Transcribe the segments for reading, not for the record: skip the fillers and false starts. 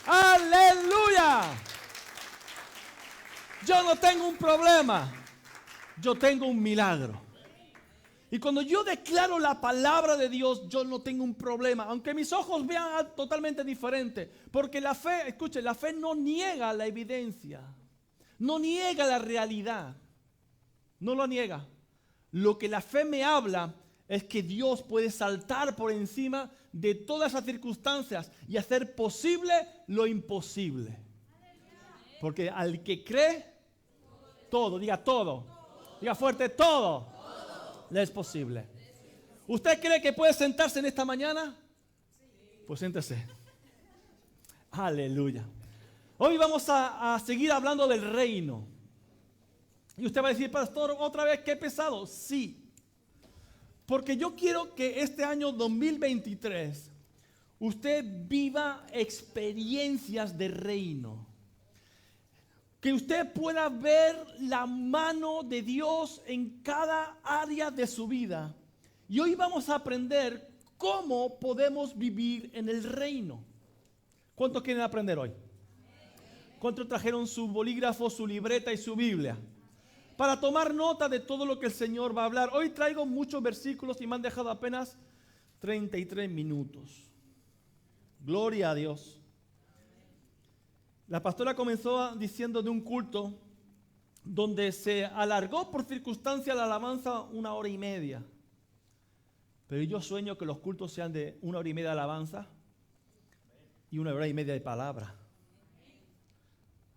Aleluya. Yo no tengo un problema, yo tengo un milagro. Y cuando yo declaro la palabra de Dios, yo no tengo un problema, aunque mis ojos vean totalmente diferente, porque la fe, escuche, la fe no niega la evidencia, no niega la realidad, no lo niega. Lo que la fe me habla es que Dios puede saltar por encima de todas esas circunstancias y hacer posible lo imposible. Porque al que cree, todo, diga fuerte, todo le es posible. ¿Usted cree que puede sentarse en esta mañana? Pues siéntese. Aleluya. Hoy vamos a seguir hablando del reino. Y usted va a decir, pastor, otra vez, qué pesado. Sí. Porque yo quiero que este año 2023 usted viva experiencias de reino. Que usted pueda ver la mano de Dios en cada área de su vida. Y hoy vamos a aprender cómo podemos vivir en el reino. ¿Cuántos quieren aprender hoy? ¿Cuántos trajeron su bolígrafo, su libreta y su Biblia? Para tomar nota de todo lo que el Señor va a hablar. Hoy traigo muchos versículos y me han dejado apenas 33 minutos. Gloria a Dios. La pastora comenzó diciendo de un culto donde se alargó por circunstancia la alabanza 1 hora y media. Pero yo sueño que los cultos sean de 1 hora y media de alabanza y 1 hora y media de palabra.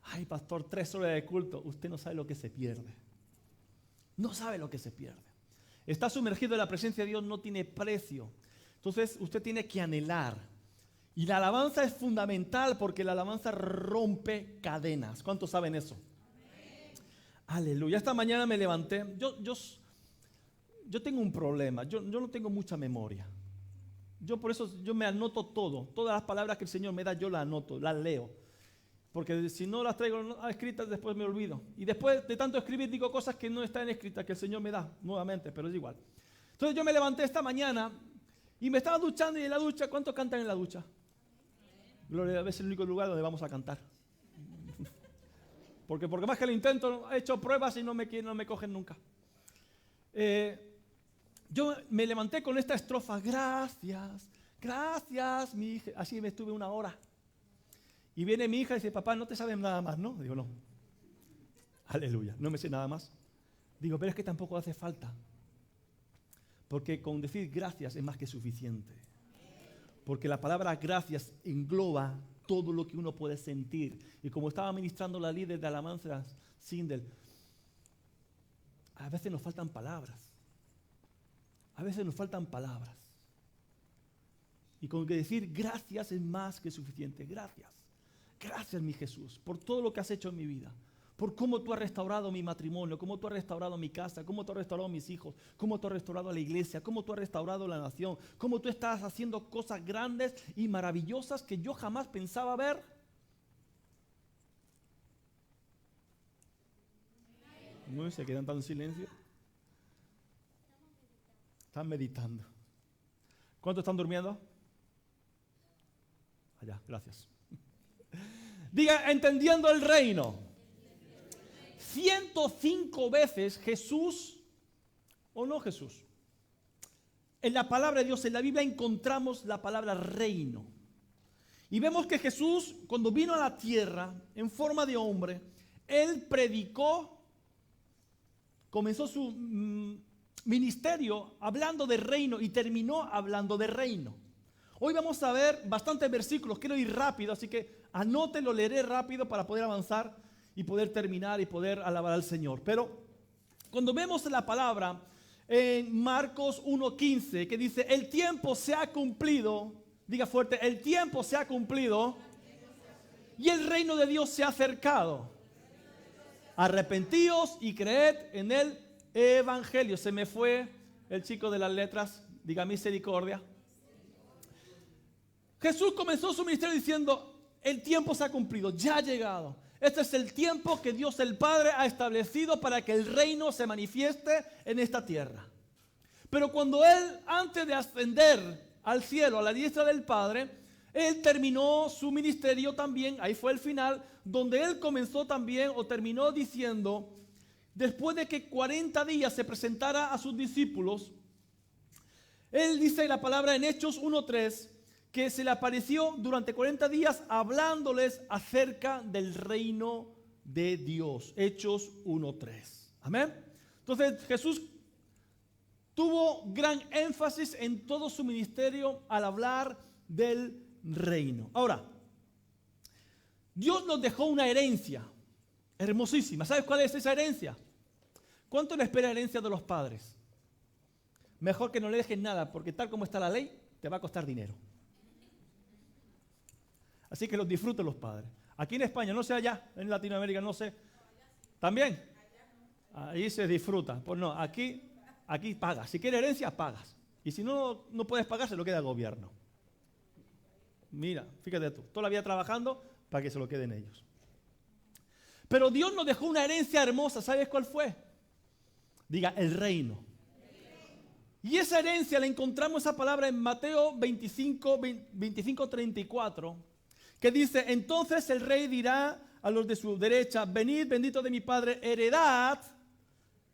Ay, pastor, 3 horas de culto. Usted no sabe lo que se pierde. No sabe lo que se pierde. Está sumergido en la presencia de Dios, no tiene precio. Entonces usted tiene que anhelar. Y la alabanza es fundamental porque la alabanza rompe cadenas. ¿Cuántos saben eso? Amén. Aleluya. Esta mañana me levanté. Yo tengo un problema. Yo no tengo mucha memoria. Por eso yo me anoto todo. Todas las palabras que el Señor me da, yo las anoto, las leo. Porque si no las traigo escritas, después me olvido. Y después de tanto escribir, digo cosas que no están escritas, que el Señor me da nuevamente, pero es igual. Entonces yo me levanté esta mañana y me estaba duchando, y en la ducha, ¿cuántos cantan en la ducha? Gloria a Dios, es el único lugar donde vamos a cantar. Porque más que lo intento, he hecho pruebas y no me cogen nunca. Yo me levanté con esta estrofa, gracias, mi hija. Así me estuve 1 hora. Y viene mi hija y dice, papá, no te sabes nada más, ¿no? Digo, no. Aleluya, no me sé nada más. Digo, pero es que tampoco hace falta. Porque con decir gracias es más que suficiente. Porque la palabra gracias engloba todo lo que uno puede sentir. Y como estaba ministrando la líder de alabanza, Sindel, a veces nos faltan palabras. A veces nos faltan palabras. Y con decir gracias es más que suficiente. Gracias. Gracias, mi Jesús, por todo lo que has hecho en mi vida. Por cómo tú has restaurado mi matrimonio, cómo tú has restaurado mi casa, cómo tú has restaurado mis hijos, cómo tú has restaurado la iglesia, cómo tú has restaurado la nación, cómo tú estás haciendo cosas grandes y maravillosas que yo jamás pensaba ver. No se quedan tan en silencio. Están meditando. ¿Cuántos están durmiendo? Allá, gracias. Diga, entendiendo el reino. 105 veces Jesús, o no Jesús, en la palabra de Dios, en la Biblia encontramos la palabra reino. Y vemos que Jesús, cuando vino a la tierra en forma de hombre, Él predicó, comenzó su ministerio hablando de reino y terminó hablando de reino. Hoy vamos a ver bastantes versículos, quiero ir rápido, así que anótelo, leeré rápido para poder avanzar y poder terminar y poder alabar al Señor. Pero cuando vemos la palabra en Marcos 1:15, que dice, el tiempo se ha cumplido, diga fuerte, el tiempo se ha cumplido y el reino de Dios se ha acercado. Arrepentíos y creed en el evangelio. Se me fue el chico de las letras, diga misericordia. Jesús comenzó su ministerio diciendo, el tiempo se ha cumplido, ya ha llegado. Este es el tiempo que Dios el Padre ha establecido para que el reino se manifieste en esta tierra. Pero cuando Él, antes de ascender al cielo, a la diestra del Padre, Él terminó su ministerio también, ahí fue el final, donde él comenzó también o terminó diciendo, después de que 40 días se presentara a sus discípulos, él dice la palabra en Hechos 1:3, que se le apareció durante 40 días hablándoles acerca del reino de Dios. Hechos 1:3. Amén. Entonces Jesús tuvo gran énfasis en todo su ministerio al hablar del reino. Ahora, Dios nos dejó una herencia hermosísima. ¿Sabes cuál es esa herencia? ¿Cuánto le espera herencia de los padres? Mejor que no le dejes nada, porque tal como está la ley, te va a costar dinero. Así que los disfruten los padres. Aquí en España, no sé allá, en Latinoamérica, no sé. ¿También? Ahí se disfruta. Pues no, aquí pagas. Si quieres herencia, pagas. Y si no puedes pagar, se lo queda el gobierno. Mira, fíjate tú, toda la vida trabajando para que se lo queden ellos. Pero Dios nos dejó una herencia hermosa. ¿Sabes cuál fue? Diga, el reino. Y esa herencia la encontramos, esa palabra, en Mateo 25:34, que dice, entonces el rey dirá a los de su derecha, venid, bendito de mi Padre, heredad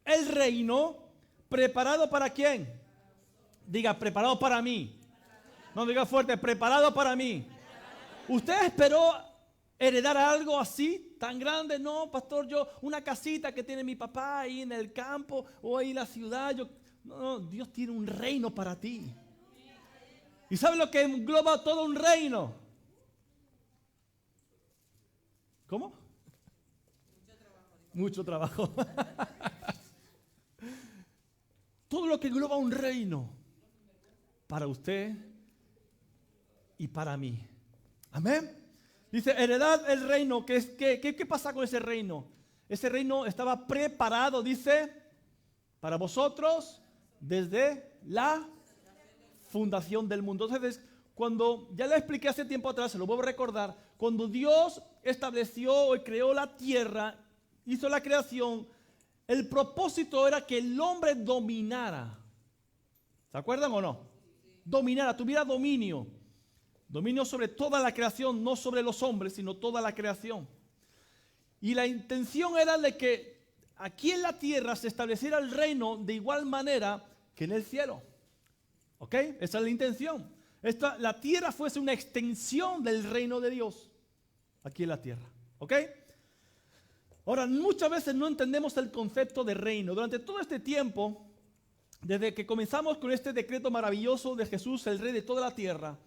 el reino preparado ¿para quién? Diga, preparado para mí. No, diga fuerte, preparado para mí. ¿Usted esperó heredar algo así, tan grande? No, pastor, yo una casita que tiene mi papá ahí en el campo o ahí en la ciudad. No, Dios tiene un reino para ti. ¿Y sabe lo que engloba todo un reino? ¿Cómo? Mucho trabajo. Todo lo que engloba un reino para usted y para mí. Amén. Dice, heredad el reino. ¿Qué pasa con ese reino? Ese reino estaba preparado, dice, para vosotros desde la fundación del mundo. Entonces, cuando, ya lo expliqué hace tiempo atrás, se lo vuelvo a recordar, cuando Dios estableció y creó la tierra, hizo la creación, el propósito era que el hombre dominara. ¿Se acuerdan o no? Dominara, tuviera dominio. Dominio sobre toda la creación, no sobre los hombres, sino toda la creación. Y la intención era de que aquí en la tierra se estableciera el reino de igual manera que en el cielo. ¿Ok? Esa es la intención. La tierra fuese una extensión del reino de Dios aquí en la tierra. ¿Ok? Ahora, muchas veces no entendemos el concepto de reino. Durante todo este tiempo, desde que comenzamos con este decreto maravilloso de Jesús, el rey de toda la tierra,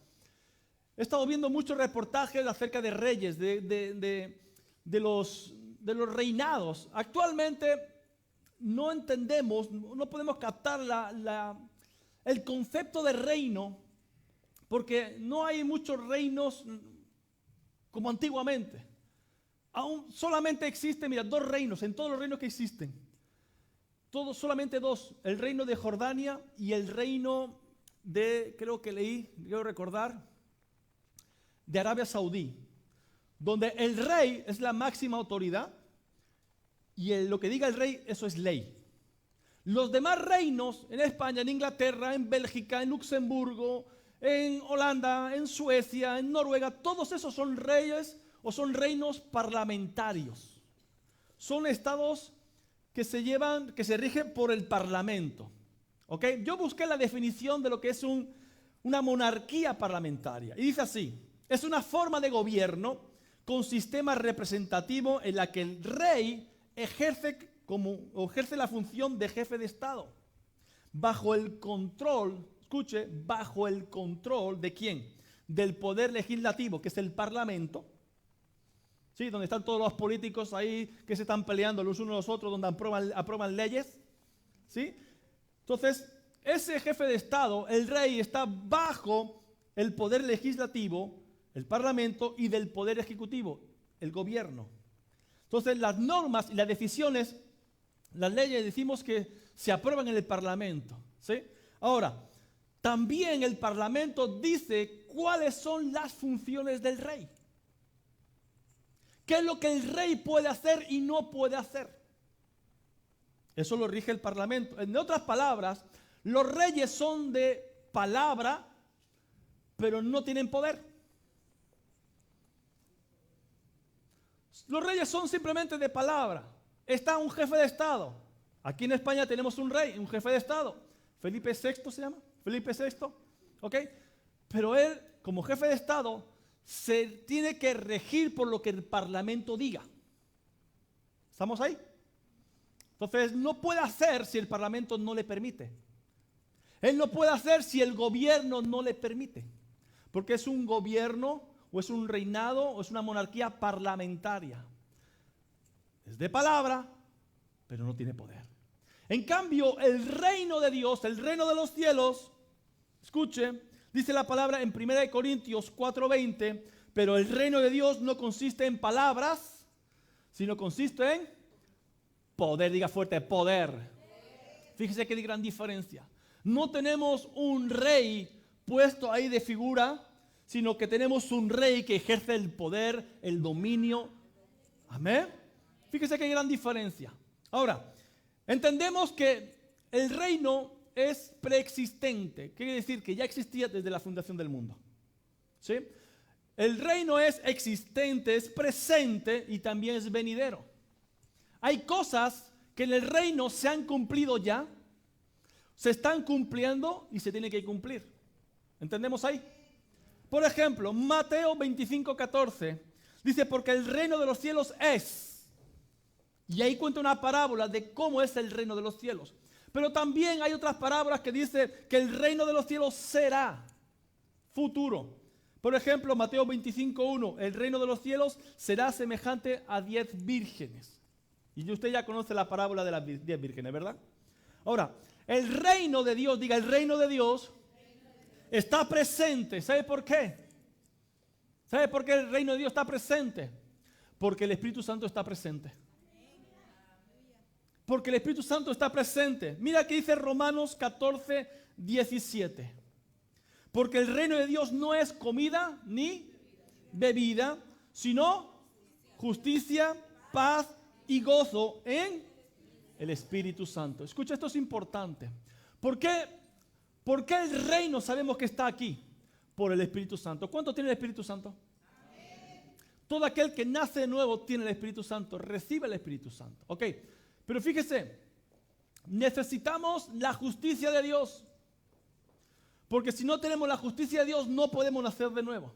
he estado viendo muchos reportajes acerca de reyes, de los reinados. Actualmente no entendemos, no podemos captar el concepto de reino, porque no hay muchos reinos como antiguamente. Aún solamente existen, mira, 2 reinos, en todos los reinos que existen. Solamente 2, el reino de Jordania y el reino de, creo recordar, de Arabia Saudí, donde el rey es la máxima autoridad y lo que diga el rey, eso es ley. Los demás reinos, en España, en Inglaterra, en Bélgica, en Luxemburgo, en Holanda, en Suecia, en Noruega, todos esos son reyes o son reinos parlamentarios. Son estados que se rigen por el parlamento. ¿Ok? Yo busqué la definición de lo que es una monarquía parlamentaria. Y dice así, es una forma de gobierno con sistema representativo en la que el rey ejerce la función de jefe de Estado. Bajo el control, escuche, bajo el control ¿de quién? Del poder legislativo, que es el parlamento. ¿Sí? Donde están todos los políticos ahí que se están peleando los unos a los otros, donde aprueban leyes. ¿Sí? Entonces, ese jefe de Estado, el rey, está bajo el poder legislativo, el parlamento, y del poder ejecutivo, el gobierno. Entonces, las normas y las decisiones, las leyes, decimos que se aprueban en el parlamento. ¿Sí? Ahora, también el parlamento dice cuáles son las funciones del rey. ¿Qué es lo que el rey puede hacer y no puede hacer? Eso lo rige el parlamento. En otras palabras, los reyes son de palabra, pero no tienen poder. Los reyes son simplemente de palabra. Está un jefe de Estado. Aquí en España tenemos un rey, un jefe de Estado. Felipe VI se llama. Felipe VI. ¿Ok? Pero él, como jefe de Estado, se tiene que regir por lo que el Parlamento diga. ¿Estamos ahí? Entonces, no puede hacer si el Parlamento no le permite. Él no puede hacer si el gobierno no le permite. Porque es un gobierno, o es un reinado, o es una monarquía parlamentaria. Es de palabra, pero no tiene poder. En cambio, el reino de Dios, el reino de los cielos, escuche, dice la palabra en 1 Corintios 4:20, pero el reino de Dios no consiste en palabras, sino consiste en poder. Diga fuerte, poder. Fíjese qué gran diferencia. No tenemos un rey puesto ahí de figura, sino que tenemos un rey que ejerce el poder, el dominio. Amén. Fíjese qué gran diferencia. Ahora, entendemos que el reino es preexistente. Quiere decir que ya existía desde la fundación del mundo. ¿Sí? El reino es existente, es presente y también es venidero. Hay cosas que en el reino se han cumplido ya, se están cumpliendo y se tienen que cumplir. ¿Entendemos ahí? Por ejemplo, Mateo 25:14 dice, porque el reino de los cielos es. Y ahí cuenta una parábola de cómo es el reino de los cielos. Pero también hay otras parábolas que dicen que el reino de los cielos será futuro. Por ejemplo, Mateo 25:1, el reino de los cielos será semejante a 10 vírgenes. Y usted ya conoce la parábola de las 10 vírgenes, ¿verdad? Ahora, el reino de Dios, diga, el reino de Dios está presente. ¿Sabe por qué? ¿Sabe por qué el reino de Dios está presente? Porque el Espíritu Santo está presente. Porque el Espíritu Santo está presente. Mira que dice Romanos 14:17. Porque el reino de Dios no es comida ni bebida, sino justicia, paz y gozo en el Espíritu Santo. Escucha, esto es importante. ¿Por qué el reino sabemos que está aquí? Por el Espíritu Santo. ¿Cuánto tiene el Espíritu Santo? Amén. Todo aquel que nace de nuevo tiene el Espíritu Santo, recibe el Espíritu Santo. Ok, pero fíjese, necesitamos la justicia de Dios. Porque si no tenemos la justicia de Dios, no podemos nacer de nuevo.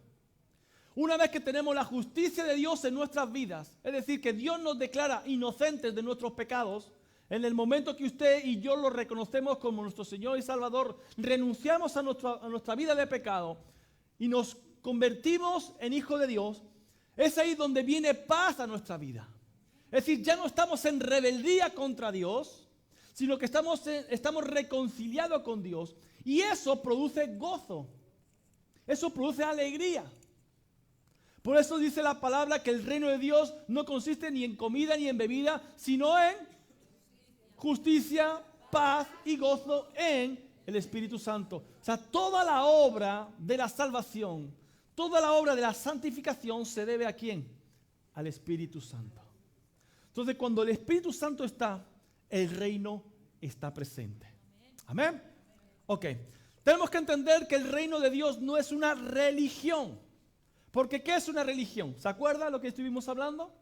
Una vez que tenemos la justicia de Dios en nuestras vidas, es decir, que Dios nos declara inocentes de nuestros pecados, en el momento que usted y yo lo reconocemos como nuestro Señor y Salvador, renunciamos a nuestra vida de pecado y nos convertimos en hijos de Dios, es ahí donde viene paz a nuestra vida. Es decir, ya no estamos en rebeldía contra Dios, sino que estamos reconciliados con Dios. Y eso produce gozo. Eso produce alegría. Por eso dice la palabra que el reino de Dios no consiste ni en comida ni en bebida, sino en justicia, paz y gozo en el Espíritu Santo. O sea, toda la obra de la salvación, toda la obra de la santificación se debe ¿a quién? Al Espíritu Santo. Entonces, cuando el Espíritu Santo está, el reino está presente. Amén. Ok. Tenemos que entender que el reino de Dios no es una religión. Porque ¿qué es una religión? ¿Se acuerda lo que estuvimos hablando?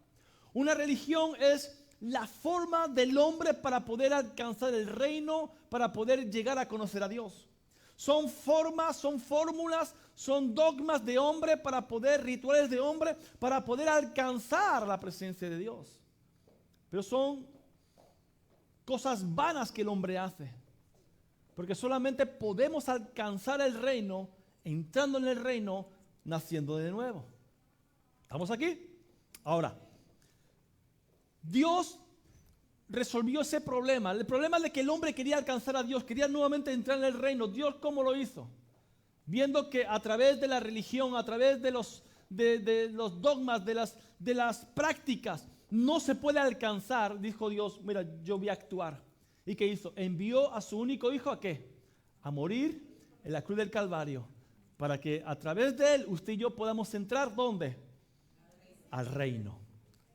Una religión es la forma del hombre para poder alcanzar el reino, para poder llegar a conocer a Dios. Son formas, son fórmulas, son dogmas de hombre para poder, rituales de hombre, para poder alcanzar la presencia de Dios. Pero son cosas vanas que el hombre hace. Porque solamente podemos alcanzar el reino, entrando en el reino, naciendo de nuevo. ¿Estamos aquí? Ahora, Dios resolvió ese problema. El problema de que el hombre quería alcanzar a Dios, quería nuevamente entrar en el reino. Dios, ¿cómo lo hizo? Viendo que a través de la religión, a través de los dogmas, de las prácticas, no se puede alcanzar, dijo Dios, mira, yo voy a actuar. ¿Y qué hizo? Envió a su único hijo ¿a qué? A morir en la cruz del Calvario. Para que a través de él, usted y yo podamos entrar, ¿dónde? Al reino.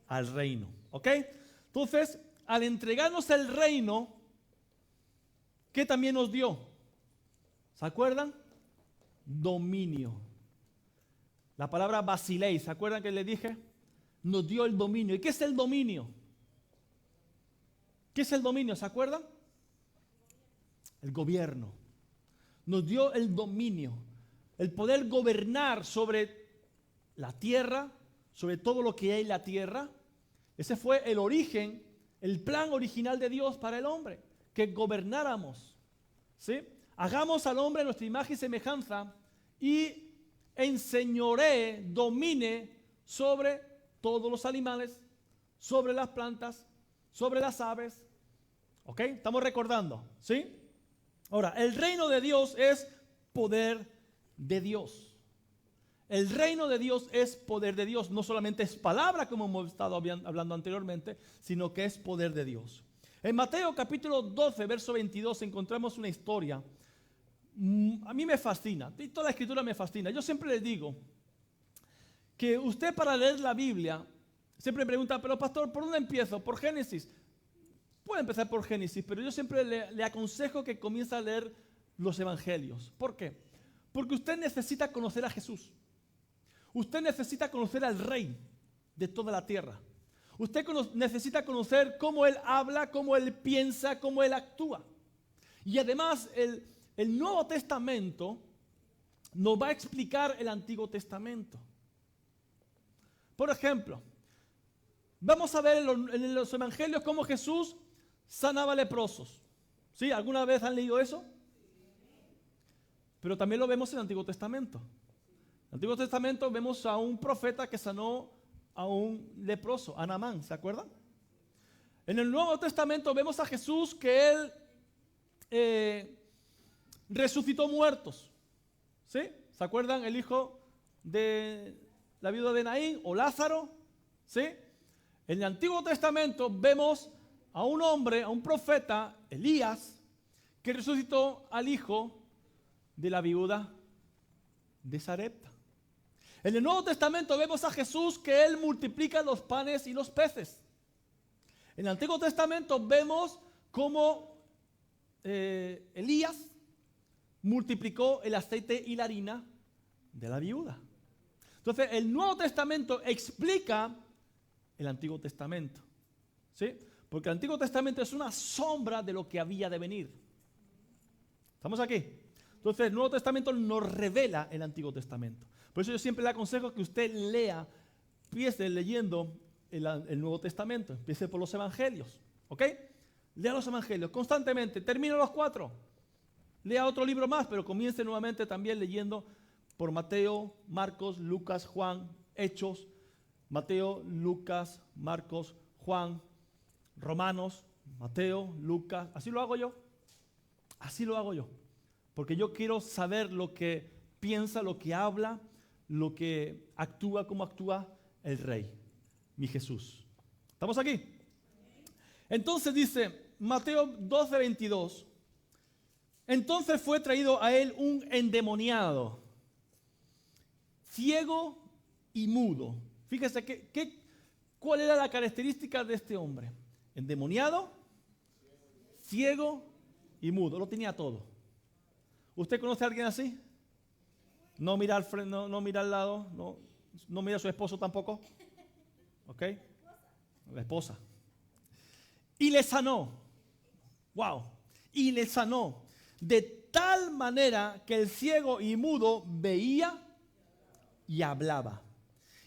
Al reino. ¿Ok? Entonces, al entregarnos el reino, ¿qué también nos dio? ¿Se acuerdan? Dominio. La palabra basileis, ¿se acuerdan que les dije? nos dio el dominio. ¿Y qué es el dominio? ¿Qué es el dominio? ¿Se acuerdan? El gobierno. Nos dio el dominio, el poder gobernar sobre la tierra, sobre todo lo que hay en la tierra. Ese fue el origen, el plan original de Dios para el hombre, que gobernáramos, ¿sí? Hagamos al hombre a nuestra imagen y semejanza y enseñoree, domine sobre todos los animales, sobre las plantas, sobre las aves. ¿Ok? Estamos recordando, ¿sí? Ahora, el reino de Dios es poder de Dios. El reino de Dios es poder de Dios. No solamente es palabra, como hemos estado hablando anteriormente, sino que es poder de Dios. En Mateo capítulo 12, verso 22, encontramos una historia. A mí me fascina, y toda la escritura me fascina. Yo siempre les digo que usted, para leer la Biblia, siempre me pregunta, pero pastor, ¿por dónde empiezo? ¿Por Génesis? Puede empezar por Génesis, pero yo siempre le aconsejo que comience a leer los evangelios. ¿Por qué? Porque usted necesita conocer a Jesús. Usted necesita conocer al Rey de toda la tierra. Usted necesita conocer cómo Él habla, cómo Él piensa, cómo Él actúa. Y además el Nuevo Testamento nos va a explicar el Antiguo Testamento. Por ejemplo, vamos a ver en los evangelios cómo Jesús sanaba leprosos. ¿Sí? ¿Alguna vez han leído eso? Pero también lo vemos en el Antiguo Testamento. En el Antiguo Testamento vemos a un profeta que sanó a un leproso, a Naamán, ¿se acuerdan? En el Nuevo Testamento vemos a Jesús que Él resucitó muertos. ¿Sí? ¿Se acuerdan? El hijo de la viuda de Naín o Lázaro. ¿Sí? En el Antiguo Testamento vemos a un hombre, a un profeta, Elías, que resucitó al hijo de la viuda de Sarepta. En el Nuevo Testamento vemos a Jesús que Él multiplica los panes y los peces. En el Antiguo Testamento vemos cómo Elías multiplicó el aceite y la harina de la viuda. Entonces, el Nuevo Testamento explica el Antiguo Testamento. ¿Sí? Porque el Antiguo Testamento es una sombra de lo que había de venir. ¿Estamos aquí? Entonces, el Nuevo Testamento nos revela el Antiguo Testamento. Por eso yo siempre le aconsejo que usted lea, empiece leyendo el Nuevo Testamento, empiece por los Evangelios. ¿Ok? Lea los Evangelios constantemente. Termine los 4. Lea otro libro más, pero comience nuevamente también leyendo por Mateo, Marcos, Lucas, Juan, Hechos, Mateo, Lucas, Marcos, Juan, Romanos, Mateo, Lucas. Así lo hago yo. Así lo hago yo. Porque yo quiero saber lo que piensa, lo que habla, lo que actúa, cómo actúa el Rey, mi Jesús. ¿Estamos aquí? Entonces dice Mateo 12, 22. Entonces fue traído a él un endemoniado, ciego y mudo. Fíjese cuál era la característica de este hombre. Endemoniado, ciego y mudo. Lo tenía todo. ¿Usted conoce a alguien así? No mira al frente, no mira al lado, no mira a su esposo tampoco. ¿Ok? La esposa. Y le sanó. Wow. Y le sanó. De tal manera que el ciego y mudo veía y hablaba.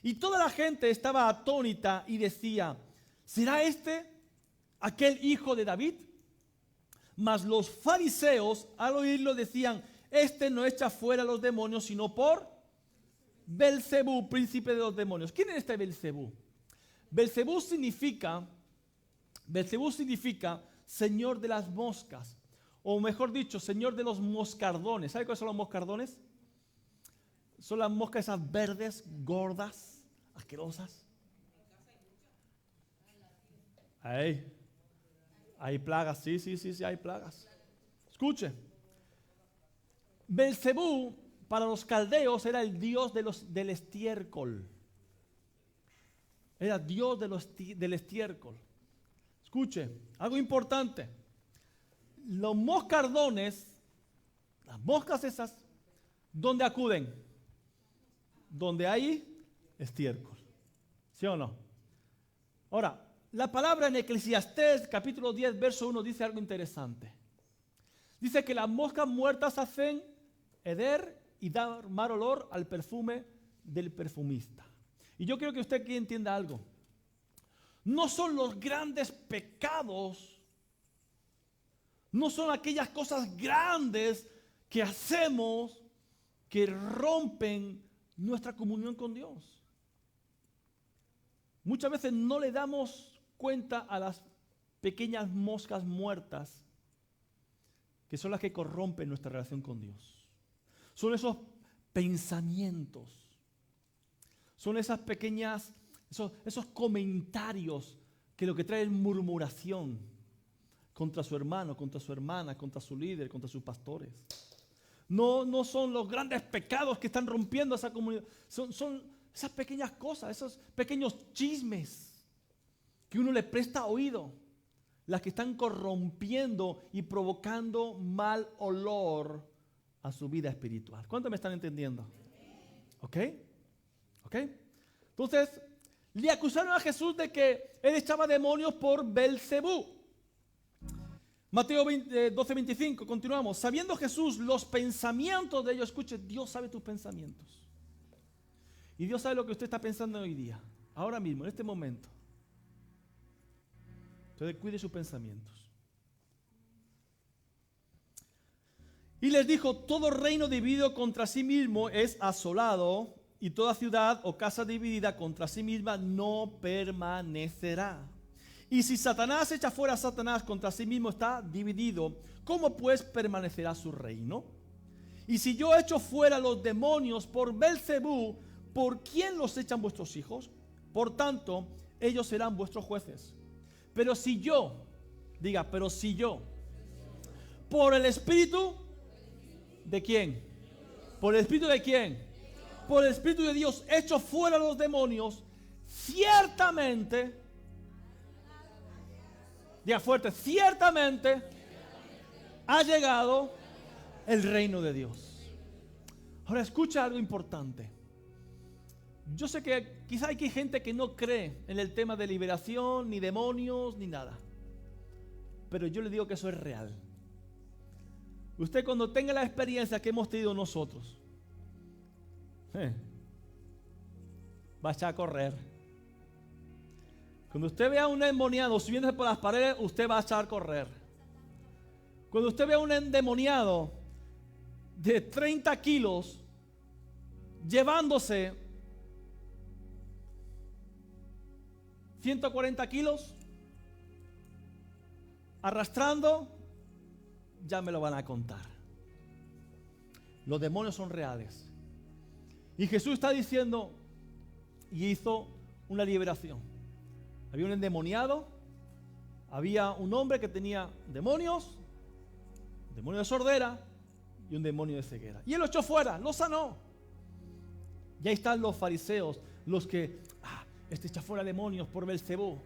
Y toda la gente estaba atónita y decía, ¿será este aquel hijo de David? Mas los fariseos al oírlo decían, este no echa fuera los demonios sino por Belcebú, príncipe de los demonios. ¿Quién es este Belcebú? Belcebú significa señor de las moscas, o mejor dicho, señor de los moscardones. ¿Sabe cuáles son los moscardones? Son las moscas esas verdes, gordas, asquerosas. Hay plagas, sí, hay plagas. Escuche. Belcebú para los caldeos era el dios del estiércol. Era dios del estiércol. Escuche, algo importante. Los moscardones, las moscas esas, ¿dónde acuden? Donde hay estiércol. ¿Sí o no? Ahora, la palabra en Eclesiastés, capítulo 10, verso 1, dice algo interesante. Dice que las moscas muertas hacen heder y dar mal olor al perfume del perfumista. Y yo quiero que usted aquí entienda algo. No son los grandes pecados, no son aquellas cosas grandes que hacemos que rompen nuestra comunión con Dios. Muchas veces no le damos cuenta a las pequeñas moscas muertas que son las que corrompen nuestra relación con Dios. Son esos pensamientos, son esas pequeñas, esos comentarios que lo que traen son contra su hermano, contra su hermana, contra su líder, contra sus pastores. No son los grandes pecados que están rompiendo esa comunidad. Son esas pequeñas cosas, esos pequeños chismes que uno le presta oído, las que están corrompiendo y provocando mal olor a su vida espiritual. ¿Cuántos me están entendiendo? ¿Ok? Entonces, le acusaron a Jesús de que él echaba demonios por Belcebú. Mateo 12:25, continuamos. Sabiendo Jesús los pensamientos de ellos, escuche, Dios sabe tus pensamientos. Y Dios sabe lo que usted está pensando hoy día, ahora mismo, en este momento. Entonces cuide sus pensamientos. Y les dijo, todo reino dividido contra sí mismo es asolado, y toda ciudad o casa dividida contra sí misma no permanecerá. Y si Satanás echa fuera a Satanás, contra sí mismo está dividido. ¿Cómo pues permanecerá su reino? Y si yo echo fuera los demonios por Belcebú, ¿por quién los echan vuestros hijos? Por tanto, ellos serán vuestros jueces. Pero si yo, por el Espíritu, ¿de quién? ¿Por el Espíritu de quién? Por el Espíritu de Dios echo fuera los demonios, ciertamente, diga fuerte, ciertamente ha llegado el reino de Dios. Ahora escucha algo importante. Yo sé que quizá hay gente que no cree en el tema de liberación, ni demonios, ni nada. Pero yo le digo que eso es real. Usted cuando tenga la experiencia que hemos tenido nosotros, va a echar a correr. Cuando usted vea a un endemoniado subiéndose por las paredes, usted va a echar a correr. Cuando usted vea a un endemoniado de 30 kilos llevándose 140 kilos, arrastrando, ya me lo van a contar. Los demonios son reales. Y Jesús está diciendo, y hizo una liberación. Había un endemoniado, había un hombre que tenía demonios, un demonio de sordera y un demonio de ceguera. Y él lo echó fuera, lo sanó. Y ahí están los fariseos, los que, este echa fuera demonios por Belcebú,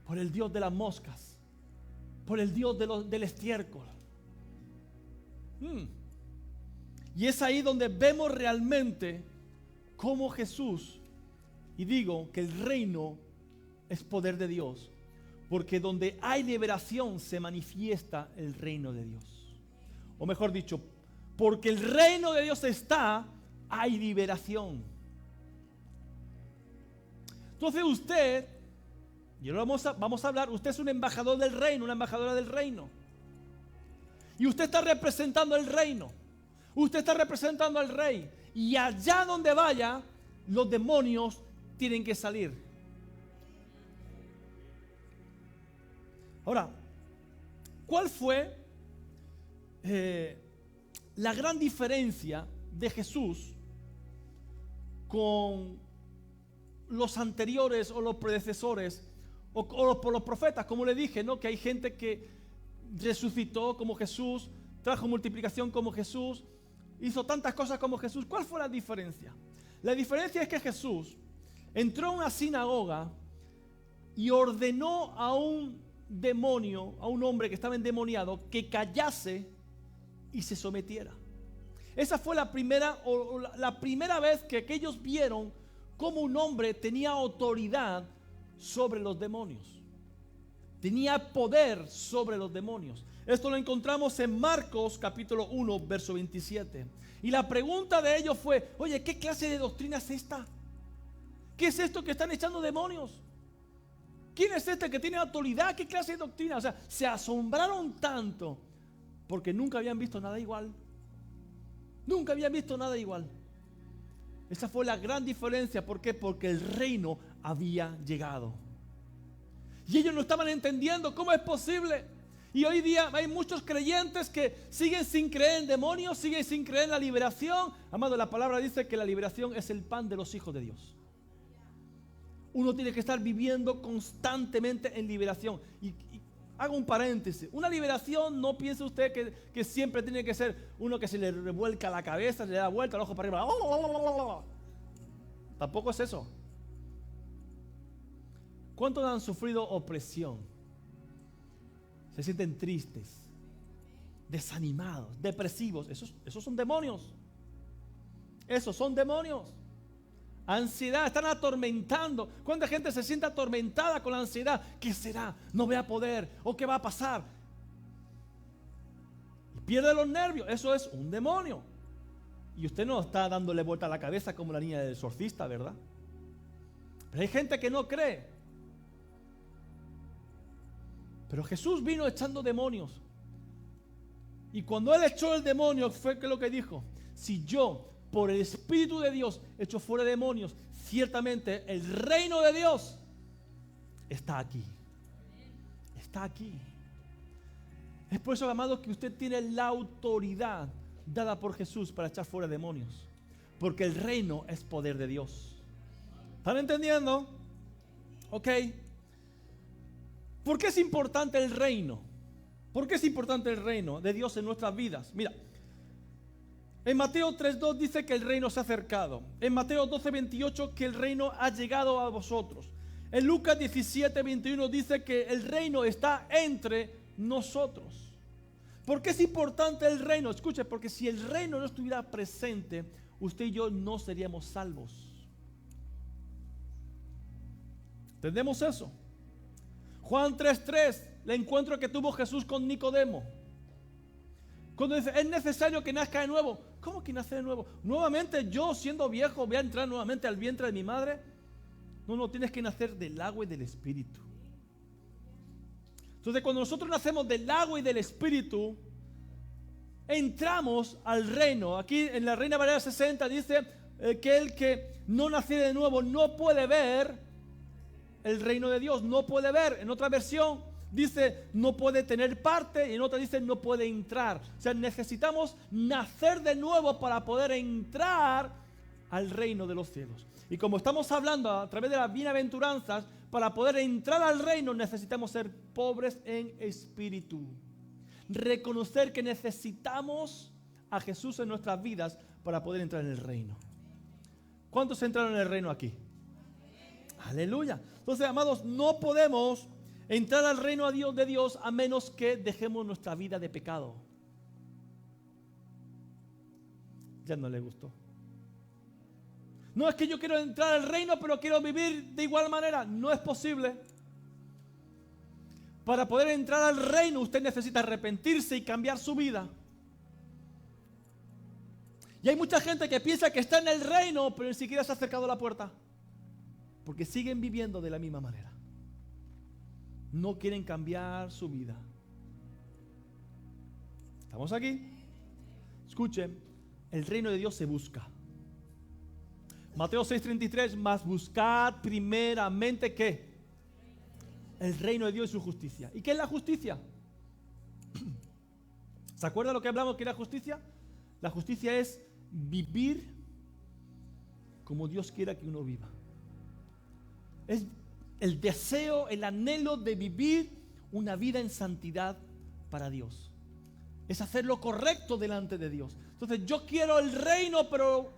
por el dios de las moscas, por el dios del estiércol. Y es ahí donde vemos realmente cómo Jesús, y digo que el reino es poder de Dios, porque donde hay liberación se manifiesta el reino de Dios. O mejor dicho, porque el reino de Dios está, hay liberación. Entonces usted, y ahora vamos a hablar, usted es un embajador del reino, una embajadora del reino. Y usted está representando el reino. Usted está representando al rey. Y allá donde vaya, los demonios tienen que salir. Ahora, ¿cuál fue la gran diferencia de Jesús con los anteriores o los predecesores o por los profetas? Como le dije, ¿no? Que hay gente que resucitó como Jesús, trajo multiplicación como Jesús, hizo tantas cosas como Jesús. ¿Cuál fue la diferencia? La diferencia es que Jesús entró a una sinagoga y ordenó a un demonio, a un hombre que estaba endemoniado, que callase y se sometiera. Esa fue la primera vez que ellos vieron cómo un hombre tenía autoridad sobre los demonios. Tenía poder sobre los demonios. Esto lo encontramos en Marcos capítulo 1, verso 27. Y la pregunta de ellos fue: oye, ¿qué clase de doctrina es esta? ¿Qué es esto que están echando demonios? ¿Quién es este que tiene autoridad? ¿Qué clase de doctrina? O sea, se asombraron tanto porque nunca habían visto nada igual. Nunca habían visto nada igual. Esa fue la gran diferencia. ¿Por qué? Porque el reino había llegado. Y ellos no estaban entendiendo cómo es posible. Y hoy día hay muchos creyentes que siguen sin creer en demonios, siguen sin creer en la liberación. Amado, la palabra dice que la liberación es el pan de los hijos de Dios. Uno tiene que estar viviendo constantemente en liberación. Y hago un paréntesis. Una liberación, no piense usted que siempre tiene que ser uno que se le revuelca la cabeza, le da vuelta el ojo para arriba. Tampoco es eso. ¿Cuántos han sufrido opresión? Se sienten tristes, desanimados, depresivos. Esos son demonios. Esos son demonios. Ansiedad, están atormentando. ¿Cuánta gente se siente atormentada con la ansiedad? ¿Qué será? No voy a poder. ¿O qué va a pasar? Y pierde los nervios. Eso es un demonio. Y usted no está dándole vuelta a la cabeza como la niña del exorcista, ¿verdad? Pero hay gente que no cree. Pero Jesús vino echando demonios. Y cuando Él echó el demonio, fue lo que dijo: si yo, por el Espíritu de Dios, echo fuera demonios, ciertamente el reino de Dios está aquí. Está aquí. Es por eso, amados, que usted tiene la autoridad dada por Jesús para echar fuera demonios. Porque el reino es poder de Dios. ¿Están entendiendo? Ok. ¿Por qué es importante el reino? ¿Por qué es importante el reino de Dios en nuestras vidas? Mira, en Mateo 3:2 dice que el reino se ha acercado. En Mateo 12:28 que el reino ha llegado a vosotros. En Lucas 17:21 dice que el reino está entre nosotros. ¿Por qué es importante el reino? Escuche, porque si el reino no estuviera presente, usted y yo no seríamos salvos. ¿Entendemos eso? Juan 3:3, el encuentro que tuvo Jesús con Nicodemo. Cuando dice: es necesario que nazca de nuevo. ¿Cómo que nace de nuevo? Nuevamente yo, siendo viejo, voy a entrar nuevamente al vientre de mi madre. No, tienes que nacer del agua y del Espíritu. Entonces, cuando nosotros nacemos del agua y del Espíritu, entramos al reino. Aquí en la Reina Valera 60 dice que el que no nace de nuevo no puede ver el reino de Dios, no puede ver. En otra versión dice no puede tener parte, y en otra dice no puede entrar. O sea, necesitamos nacer de nuevo para poder entrar al reino de los cielos. Y como estamos hablando a través de las bienaventuranzas, para poder entrar al reino necesitamos ser pobres en espíritu. Reconocer que necesitamos a Jesús en nuestras vidas para poder entrar en el reino. ¿Cuántos entraron en el reino aquí? Aleluya. Entonces, amados, no podemos entrar al reino de Dios a menos que dejemos nuestra vida de pecado. Ya no le gustó. No es que yo quiero entrar al reino, pero quiero vivir de igual manera. No es posible. Para poder entrar al reino, usted necesita arrepentirse y cambiar su vida. Y hay mucha gente que piensa que está en el reino, pero ni siquiera se ha acercado a la puerta. Porque siguen viviendo de la misma manera. No quieren cambiar su vida. ¿Estamos aquí? Escuchen, el reino de Dios se busca. Mateo 6:33, mas buscad primeramente ¿qué? El reino de Dios y su justicia. ¿Y qué es la justicia? ¿Se acuerdan lo que hablamos que era justicia? La justicia es vivir como Dios quiera que uno viva. Es el deseo, el anhelo de vivir una vida en santidad para Dios. Es hacer lo correcto delante de Dios. Entonces yo quiero el reino, pero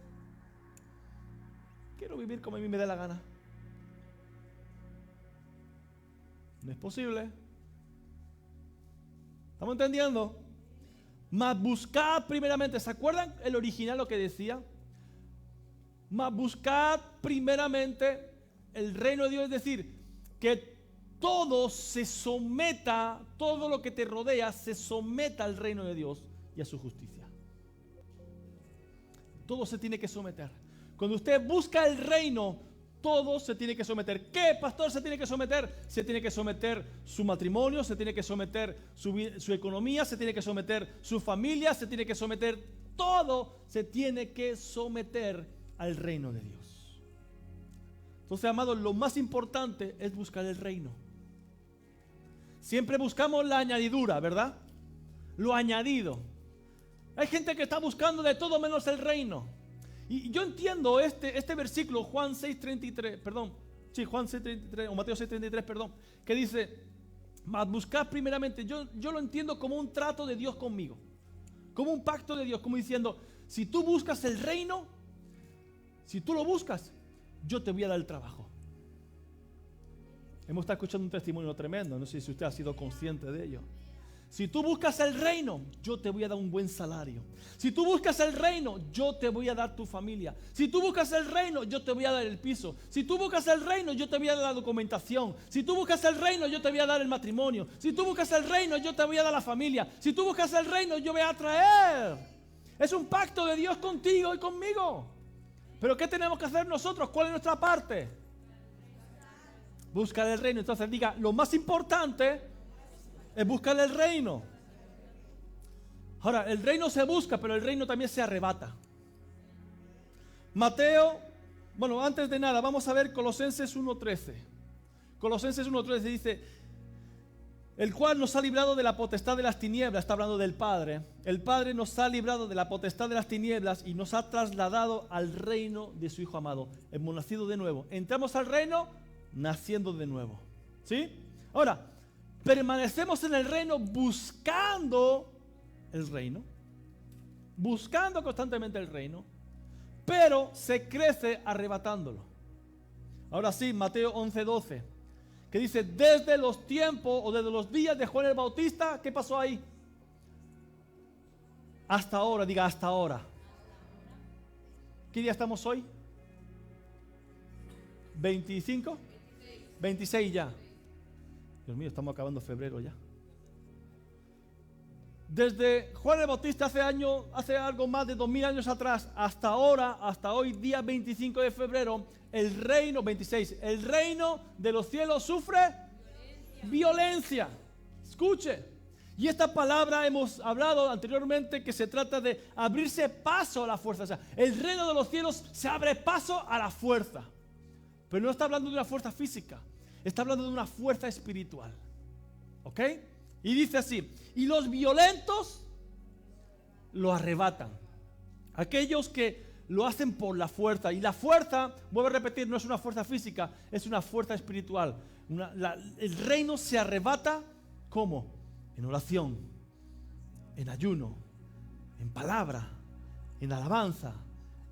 quiero vivir como a mí me dé la gana. No es posible. ¿Estamos entendiendo? Mas buscad primeramente. ¿Se acuerdan el original lo que decía? Mas buscad primeramente el reino de Dios, es decir, que todo se someta, todo lo que te rodea se someta al reino de Dios y a su justicia. Todo se tiene que someter. Cuando usted busca el reino, todo se tiene que someter. ¿Qué, pastor, se tiene que someter? Se tiene que someter su matrimonio, se tiene que someter su economía, se tiene que someter su familia, se tiene que someter, todo se tiene que someter al reino de Dios. Entonces, amados, lo más importante es buscar el reino. Siempre buscamos la añadidura, ¿verdad? Lo añadido. Hay gente que está buscando de todo menos el reino. Y yo entiendo este versículo, Juan 6:33, Juan 6:33 o Mateo 6:33, que dice, mas buscad primeramente, yo lo entiendo como un trato de Dios conmigo, como un pacto de Dios, como diciendo, si tú buscas el reino, si tú lo buscas, yo te voy a dar el trabajo. Hemos estado escuchando un testimonio tremendo, no sé si usted ha sido consciente de ello. Si tú buscas el reino, yo te voy a dar un buen salario. Si tú buscas el reino, yo te voy a dar tu familia. Si tú buscas el reino, yo te voy a dar el piso. Si tú buscas el reino, yo te voy a dar la documentación. Si tú buscas el reino, yo te voy a dar el matrimonio. Si tú buscas el reino, yo te voy a dar la familia. Si tú buscas el reino, yo voy a traer. Es un pacto de Dios contigo y conmigo. Pero ¿qué tenemos que hacer nosotros? ¿Cuál es nuestra parte? Buscar el reino. Entonces diga, lo más importante es buscar el reino. Ahora, el reino se busca, pero el reino también se arrebata. Antes de nada, vamos a ver Colosenses 1:13. Colosenses 1:13 dice, el cual nos ha librado de la potestad de las tinieblas, está hablando del Padre. El Padre nos ha librado de la potestad de las tinieblas y nos ha trasladado al reino de su Hijo amado. Hemos nacido de nuevo. Entramos al reino naciendo de nuevo. ¿Sí? Ahora, permanecemos en el reino buscando el reino, buscando constantemente el reino, pero se crece arrebatándolo. Ahora sí, Mateo 11:12, que dice, desde los tiempos o desde los días de Juan el Bautista, ¿qué pasó ahí? Hasta ahora, diga hasta ahora. ¿Qué día estamos hoy? 25, 26 ya. Dios mío, estamos acabando febrero ya. Desde Juan el Bautista hace algo más de 2000 años atrás, hasta ahora, hasta hoy, día 25 de febrero, el reino, 26, el reino de los cielos sufre violencia. Escuche. Y esta palabra hemos hablado anteriormente que se trata de abrirse paso a la fuerza. O sea, el reino de los cielos se abre paso a la fuerza. Pero no está hablando de una fuerza física. Está hablando de una fuerza espiritual. ¿Ok? Y dice así, y los violentos lo arrebatan. Aquellos que lo hacen por la fuerza. Y la fuerza, vuelvo a repetir, no es una fuerza física, es una fuerza espiritual. El reino se arrebata, ¿cómo? En oración, en ayuno, en palabra, en alabanza,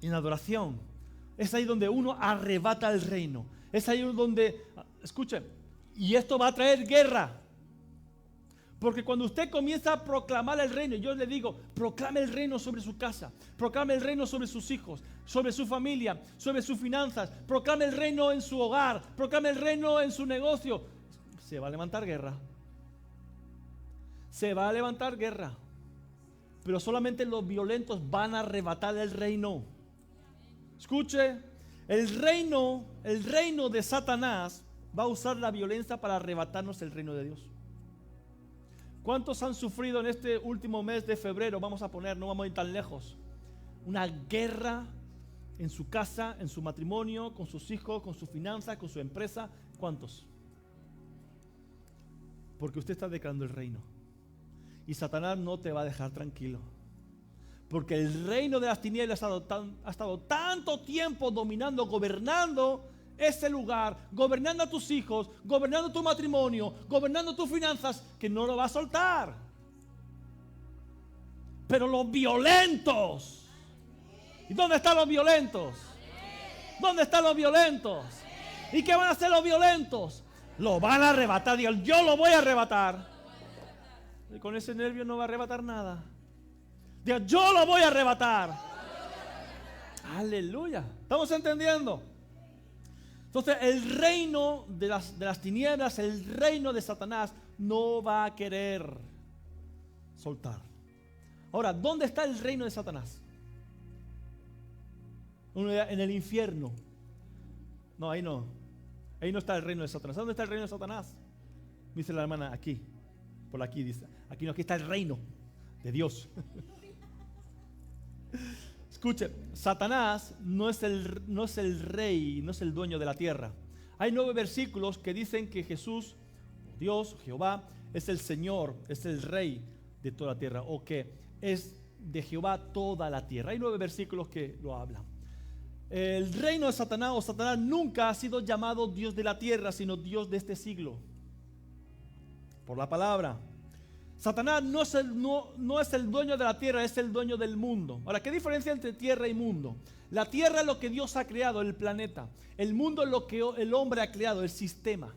en adoración. Es ahí donde uno arrebata el reino. Es ahí donde, escuchen, y esto va a traer guerra. Porque cuando usted comienza a proclamar el reino, yo le digo, proclame el reino sobre su casa, proclame el reino sobre sus hijos, sobre su familia, sobre sus finanzas, proclame el reino en su hogar, proclame el reino en su negocio. Se va a levantar guerra. Se va a levantar guerra. Pero solamente los violentos van a arrebatar el reino. Escuche, el reino de Satanás va a usar la violencia para arrebatarnos el reino de Dios. ¿Cuántos han sufrido en este último mes de febrero? Vamos a poner, no vamos a ir tan lejos. Una guerra en su casa, en su matrimonio, con sus hijos, con sus finanzas, con su empresa. ¿Cuántos? Porque usted está declarando el reino. Y Satanás no te va a dejar tranquilo. Porque el reino de las tinieblas ha estado tanto tiempo dominando, gobernando ese lugar, gobernando a tus hijos, gobernando tu matrimonio, gobernando tus finanzas, que no lo va a soltar. Pero los violentos, ¿y dónde están los violentos? ¿Dónde están los violentos? ¿Y qué van a hacer los violentos? Lo van a arrebatar. Digan, yo lo voy a arrebatar. Y con ese nervio no va a arrebatar nada. Digan, yo lo voy a arrebatar. Aleluya. ¿Estamos entendiendo? Entonces el reino de las tinieblas, el reino de Satanás no va a querer soltar. Ahora, ¿dónde está el reino de Satanás? En el infierno. No, ahí no. Ahí no está el reino de Satanás. ¿Dónde está el reino de Satanás? Dice la hermana, aquí. Por aquí dice. Aquí no, aquí está el reino de Dios. Escuche, Satanás no es el rey, no es el dueño de la tierra. Hay 9 versículos que dicen que Jesús, Dios, Jehová, es el Señor, es el rey de toda la tierra, o que es de Jehová toda la tierra. Hay 9 versículos que lo hablan. El reino de Satanás o Satanás nunca ha sido llamado Dios de la tierra, sino Dios de este siglo. Por la palabra. Satanás no es el dueño de la tierra, es el dueño del mundo. Ahora, ¿qué diferencia entre tierra y mundo? La tierra es lo que Dios ha creado, el planeta. El mundo es lo que el hombre ha creado, el sistema.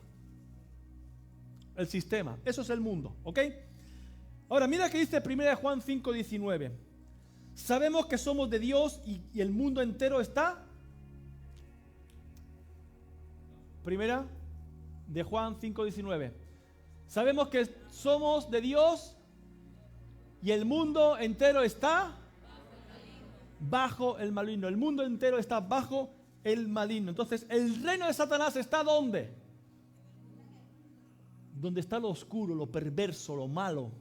El sistema, eso es el mundo, ¿ok? Ahora, mira que dice 1 Juan 5:19. Sabemos que somos de Dios y el mundo entero está. 1 de Juan 5:19. Sabemos que somos de Dios y el mundo entero está bajo el maligno. El mundo entero está bajo el maligno. Entonces, el reino de Satanás está ¿dónde? Donde está lo oscuro, lo perverso, lo malo.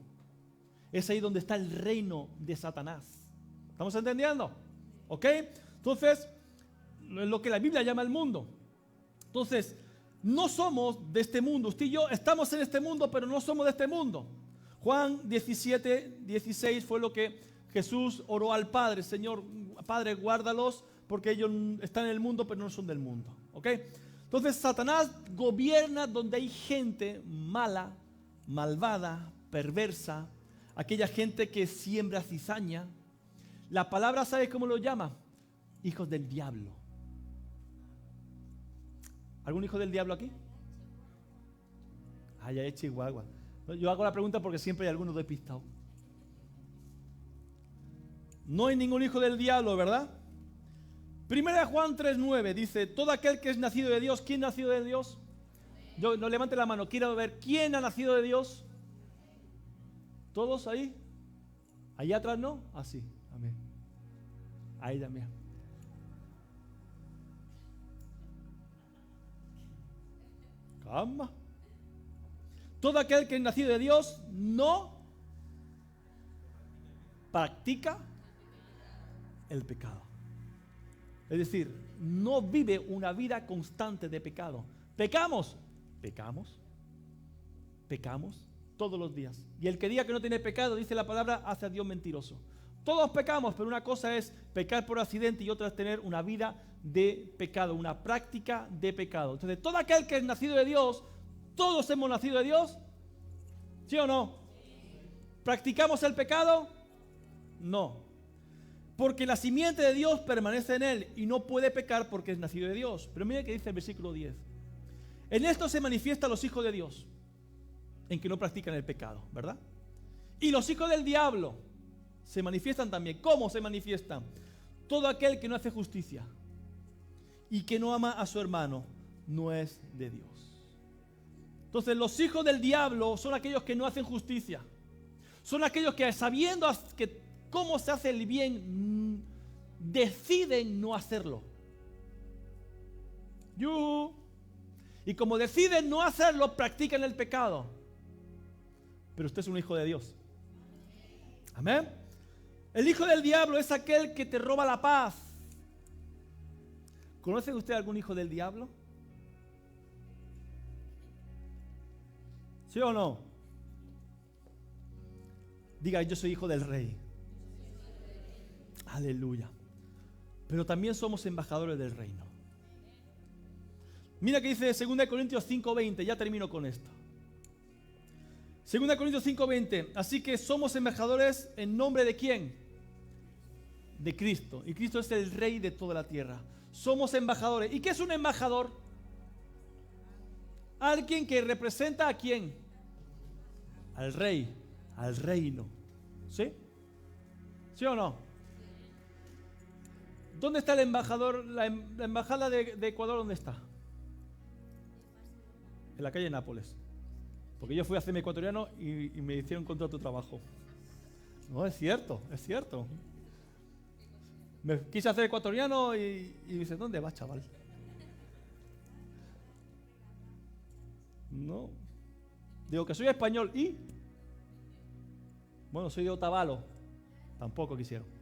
Es ahí donde está el reino de Satanás. ¿Estamos entendiendo? ¿Ok? Entonces, lo que la Biblia llama el mundo. Entonces, no somos de este mundo. Usted y yo estamos en este mundo, pero no somos de este mundo. Juan 17:16 fue lo que Jesús oró al Padre. Señor, Padre, guárdalos porque ellos están en el mundo, pero no son del mundo. ¿Ok? Entonces, Satanás gobierna donde hay gente mala, malvada, perversa, aquella gente que siembra cizaña. La palabra, ¿sabe cómo lo llama? Hijos del diablo. ¿Algún hijo del diablo aquí? Ay, ya es Chihuahua. Yo hago la pregunta porque siempre hay algunos despistados. No hay ningún hijo del diablo, ¿verdad? 1 Juan 3:9 dice, todo aquel que es nacido de Dios. ¿Quién nació de Dios? Yo, no levante la mano, quiero ver quién ha nacido de Dios. ¿Todos ahí? Allá atrás no. Así, amén. Ahí también. Calma. Todo aquel que es nacido de Dios no practica el pecado. Es decir, no vive una vida constante de pecado. Pecamos todos los días. Y el que diga que no tiene pecado, dice la palabra, hace a Dios mentiroso. Todos pecamos, pero una cosa es pecar por accidente y otra es tener una vida de pecado, una práctica de pecado. Entonces, todo aquel que es nacido de Dios, todos hemos nacido de Dios, ¿sí o no? ¿Practicamos el pecado? No. Porque la simiente de Dios permanece en él y no puede pecar porque es nacido de Dios. Pero mira que dice el versículo 10. En esto se manifiestan los hijos de Dios, en que no practican el pecado, ¿verdad? Y los hijos del diablo se manifiestan también. ¿Cómo se manifiestan? Todo aquel que no hace justicia y que no ama a su hermano no es de Dios. Entonces, los hijos del diablo son aquellos que no hacen justicia. Son aquellos que, sabiendo que cómo se hace el bien, deciden no hacerlo. Y como deciden no hacerlo, practican el pecado. Pero usted es un hijo de Dios. Amén. El hijo del diablo es aquel que te roba la paz. ¿Conoce usted algún hijo del diablo? ¿Sí o no? Diga, yo soy hijo del rey. Aleluya. Pero también somos embajadores del reino. Mira que dice 2 Corintios 5:20. Ya termino con esto. 2 Corintios 5:20. Así que somos embajadores en nombre de ¿quién? De Cristo. Y Cristo es el rey de toda la tierra. Somos embajadores. ¿Y qué es un embajador? Alguien que representa ¿a quién? Al rey, al reino. ¿Sí? ¿Sí o no? ¿Dónde está el embajador, la embajada de Ecuador? ¿Dónde está? En la calle Nápoles. Porque yo fui a hacerme ecuatoriano y me hicieron contrato de trabajo. No, es cierto, es cierto. Me quise hacer ecuatoriano y dice, ¿dónde vas, chaval? No. Digo que soy español y... Bueno, soy de Otavalo. Tampoco quisieron.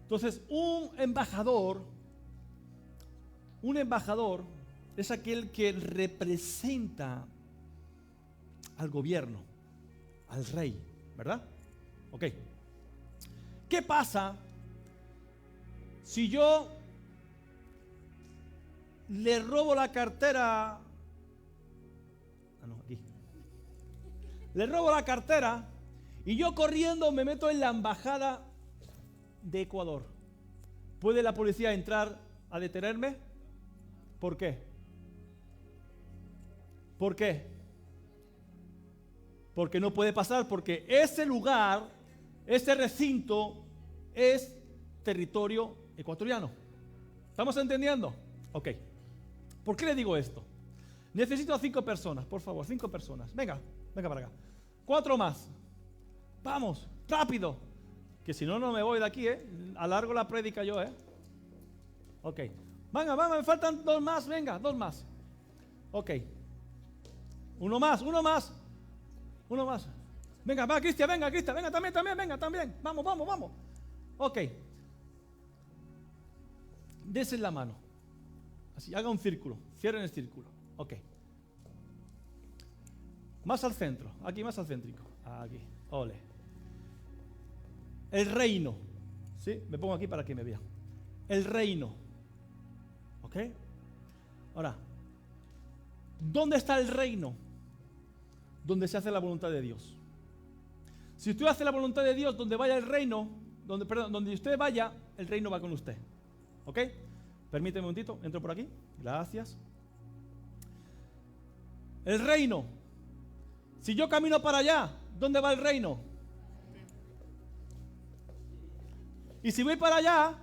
Entonces, un embajador es aquel que representa al gobierno, al rey, ¿verdad? Ok. ¿Qué pasa si yo le robo la cartera? Aquí. Le robo la cartera y yo corriendo me meto en la embajada de Ecuador. ¿Puede la policía entrar a detenerme? ¿Por qué? ¿Por qué? Porque no puede pasar, porque ese lugar, ese recinto es territorio ecuatoriano. ¿Estamos entendiendo? Ok. ¿Por qué le digo esto? Necesito a 5 personas, por favor, 5 personas. Venga, venga para acá. 4 más. Vamos, rápido. Que si no, no me voy de aquí, Alargo la prédica yo, Ok. Venga, me faltan 2 más, venga, 2 más. Ok. Uno más. Venga, va, Cristian, venga, también, venga, también. Vamos. Ok. Desen la mano. Así, haga un círculo. Cierren el círculo. Ok. Más al centro. Aquí, más al céntrico. Aquí. Ole. El reino. ¿Sí? Me pongo aquí para que me vean. El reino. ¿Ok? Ahora, ¿dónde está el reino? Donde se hace la voluntad de Dios. Si usted hace la voluntad de Dios, donde vaya el reino, donde usted vaya, el reino va con usted. ¿Ok? Permíteme un momentito, entro por aquí. Gracias. El reino. Si yo camino para allá, ¿dónde va el reino? Y si voy para allá,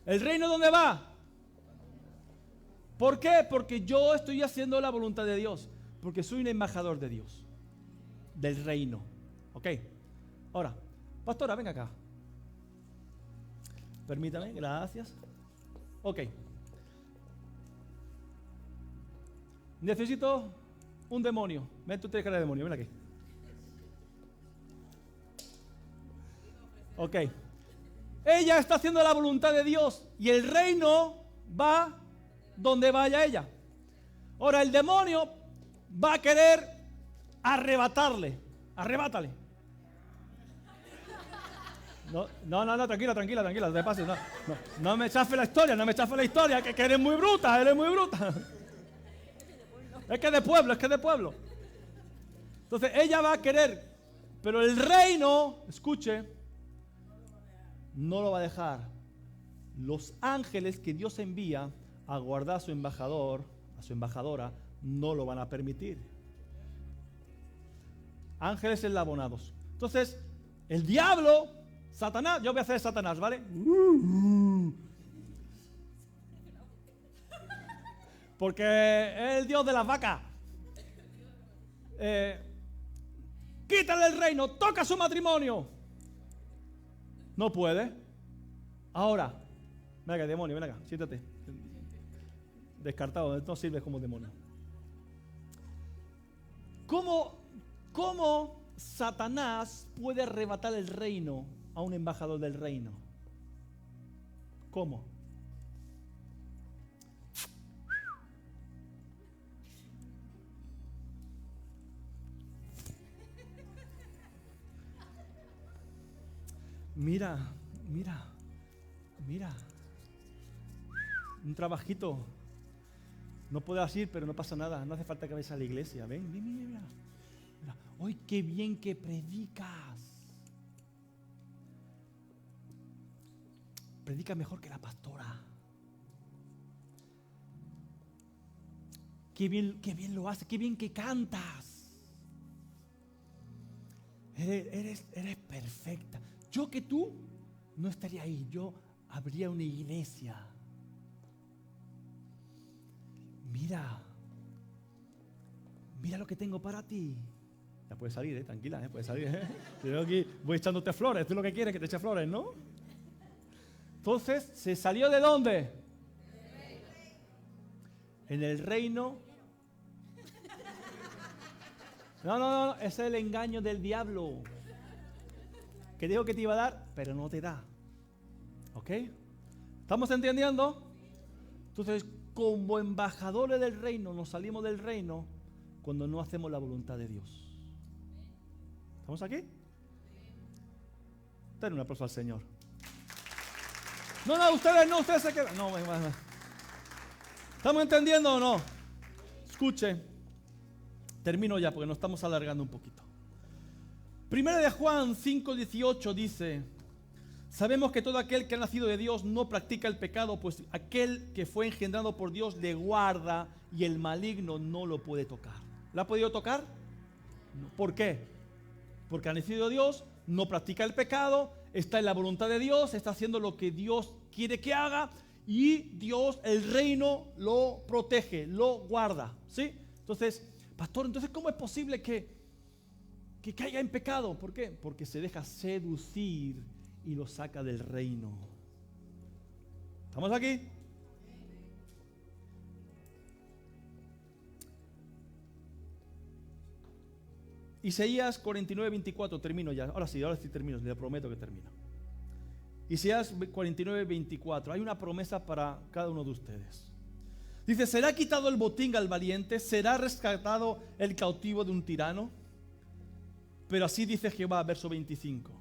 ¿el reino dónde va? ¿Por qué? Porque yo estoy haciendo la voluntad de Dios. Porque soy un embajador de Dios. Del reino. ¿Ok? Ahora, pastora, venga acá. Permítame, gracias. Ok. Necesito un demonio. Ven, tú tienes cara de demonio, ven aquí. Ok. Ella está haciendo la voluntad de Dios y el reino va donde vaya ella. Ahora el demonio va a querer arrebatárale. No, tranquila, no te pases, no me chafe la historia, que eres muy bruta. Es que es de pueblo. Entonces ella va a querer, pero el reino, escuche, no lo va a dejar. Los ángeles que Dios envía a guardar a su embajador, a su embajadora, no lo van a permitir. Ángeles enlabonados. Entonces, el diablo, Satanás, yo voy a hacer Satanás, ¿vale? Porque es el Dios de las vacas. Quítale el reino, toca su matrimonio. No puede. Ahora, ven acá, demonio, ven acá, siéntate. Descartado, no sirves como demonio. ¿Cómo Satanás puede arrebatar el reino a un embajador del reino? ¿Cómo? Mira. Un trabajito. No puedes ir, pero no pasa nada. No hace falta que vayas a la iglesia. Ven, mira. ¡Ay, qué bien que predicas! Predica mejor que la pastora. Qué bien lo hace, qué bien que cantas. Eres perfecta. Yo que tú no estaría ahí. Yo habría una iglesia. Mira lo que tengo para ti. Ya puedes salir, tranquila, puedes salir. Yo aquí voy echándote flores. Tú lo que quieres es que te eche flores, ¿no? Entonces, ¿se salió de dónde? En el reino. No, ese es el engaño del diablo. Que dijo que te iba a dar, pero no te da. ¿Ok? ¿Estamos entendiendo? Entonces, como embajadores del reino, nos salimos del reino cuando no hacemos la voluntad de Dios. ¿Estamos aquí? Den un aplauso al Señor. No, ustedes se quedan. No. ¿Estamos entendiendo o no? Escuche. Termino ya porque nos estamos alargando un poquito. Primera de Juan 5:18 dice: sabemos que todo aquel que ha nacido de Dios no practica el pecado, pues aquel que fue engendrado por Dios le guarda y el maligno no lo puede tocar. ¿La ha podido tocar? No. ¿Por qué? Porque ha nacido de Dios, no practica el pecado, está en la voluntad de Dios, está haciendo lo que Dios quiere que haga y Dios, el reino, lo protege, lo guarda. ¿Sí? Entonces, pastor, ¿cómo es posible que caiga en pecado? ¿Por qué? Porque se deja seducir y lo saca del reino. ¿Estamos aquí? Isaías 49:24, termino ya. Ahora sí termino, le prometo que termino. Isaías 49:24, hay una promesa para cada uno de ustedes. Dice: ¿será quitado el botín al valiente? ¿Será rescatado el cautivo de un tirano? Pero así dice Jehová, verso 25: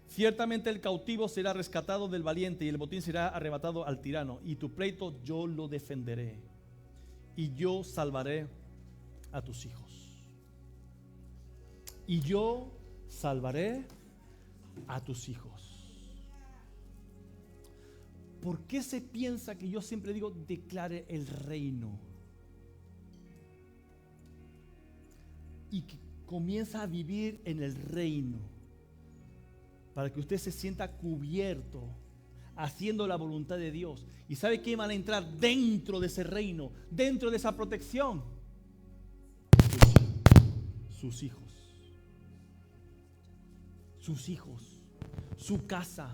ciertamente el cautivo será rescatado del valiente y el botín será arrebatado al tirano, y tu pleito yo lo defenderé y yo salvaré a tus hijos. Y yo salvaré a tus hijos. ¿Por qué se piensa que yo siempre digo declare el reino? Y que comienza a vivir en el reino, para que usted se sienta cubierto, haciendo la voluntad de Dios. ¿Y sabe qué van a entrar dentro de ese reino, dentro de esa protección? Sus hijos. Sus hijos, su casa,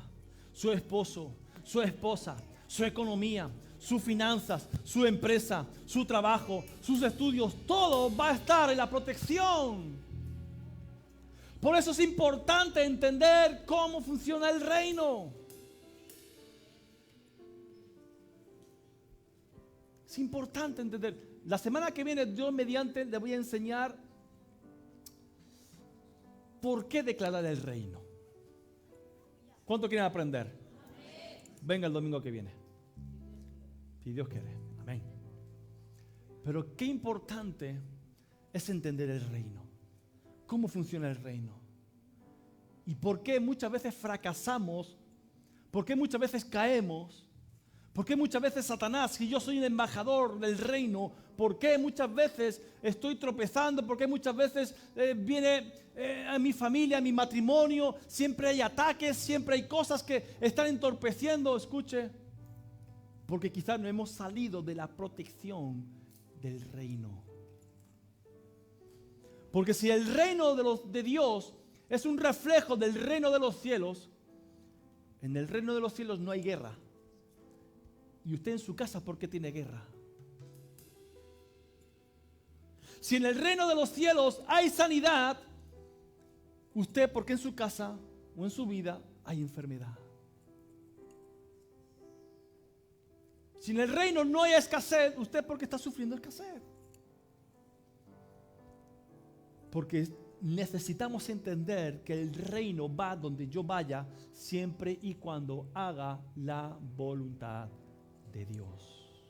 su esposo, su esposa, su economía, sus finanzas, su empresa, su trabajo, sus estudios, todo va a estar en la protección. Por eso es importante entender cómo funciona el reino. Es importante entender. La semana que viene, Dios mediante, le voy a enseñar ¿por qué declarar el reino? ¿Cuánto quieren aprender? Venga el domingo que viene, si Dios quiere. Amén. Pero qué importante es entender el reino. ¿Cómo funciona el reino? ¿Y por qué muchas veces fracasamos? ¿Por qué muchas veces caemos? ¿Por qué muchas veces Satanás, si yo soy un embajador del reino, por qué muchas veces estoy tropezando? ¿Por qué muchas veces viene a mi familia, a mi matrimonio? Siempre hay ataques, siempre hay cosas que están entorpeciendo. Escuche, porque quizás no hemos salido de la protección del reino. Porque si el reino de Dios es un reflejo del reino de los cielos, en el reino de los cielos no hay guerra. Y usted en su casa, ¿por qué tiene guerra? Si en el reino de los cielos hay sanidad, usted, ¿por qué en su casa o en su vida hay enfermedad? Si en el reino no hay escasez, ¿usted por qué está sufriendo escasez? Porque necesitamos entender que el reino va donde yo vaya, siempre y cuando haga la voluntad de Dios.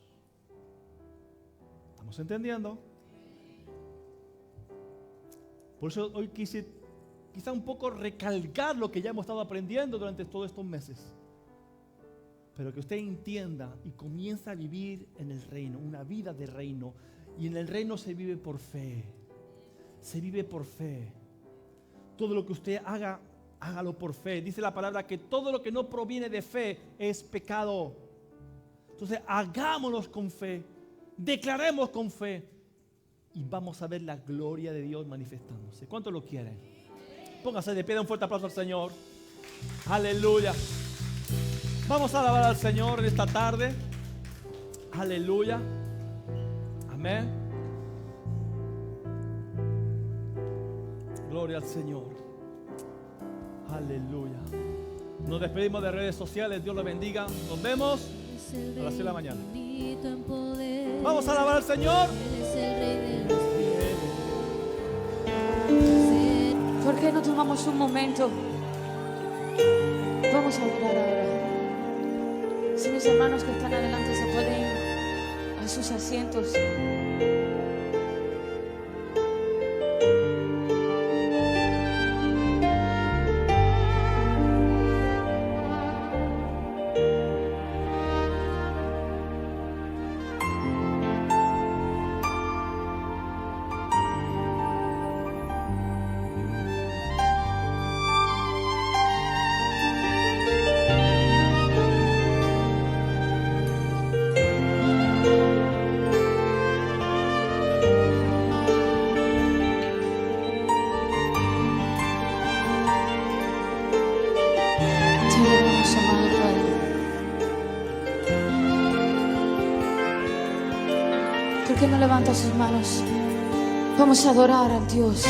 ¿Estamos entendiendo? Por eso hoy quise quizá un poco recalcar lo que ya hemos estado aprendiendo durante todos estos meses, pero que usted entienda y comienza a vivir en el reino, una vida de reino. Y en el reino se vive por fe. Se vive por fe. todo lo que usted haga, hágalo por fe. Dice la palabra que todo lo que no proviene de fe es pecado. Entonces hagámonos con fe, declaremos con fe y vamos a ver la gloria de Dios manifestándose. ¿Cuántos lo quieren? Póngase de pie, un fuerte aplauso al Señor. Aleluya. Vamos a alabar al Señor en esta tarde. Aleluya. Amén. Gloria al Señor. Aleluya. Nos despedimos de redes sociales. Dios los bendiga. Nos vemos a las 6 de la mañana. Vamos a alabar al Señor. ¿Por qué no tomamos un momento? Vamos a orar ahora. Si mis hermanos que están adelante se pueden ir a sus asientos. ¿Por qué no levanta sus manos? Vamos a adorar a Dios.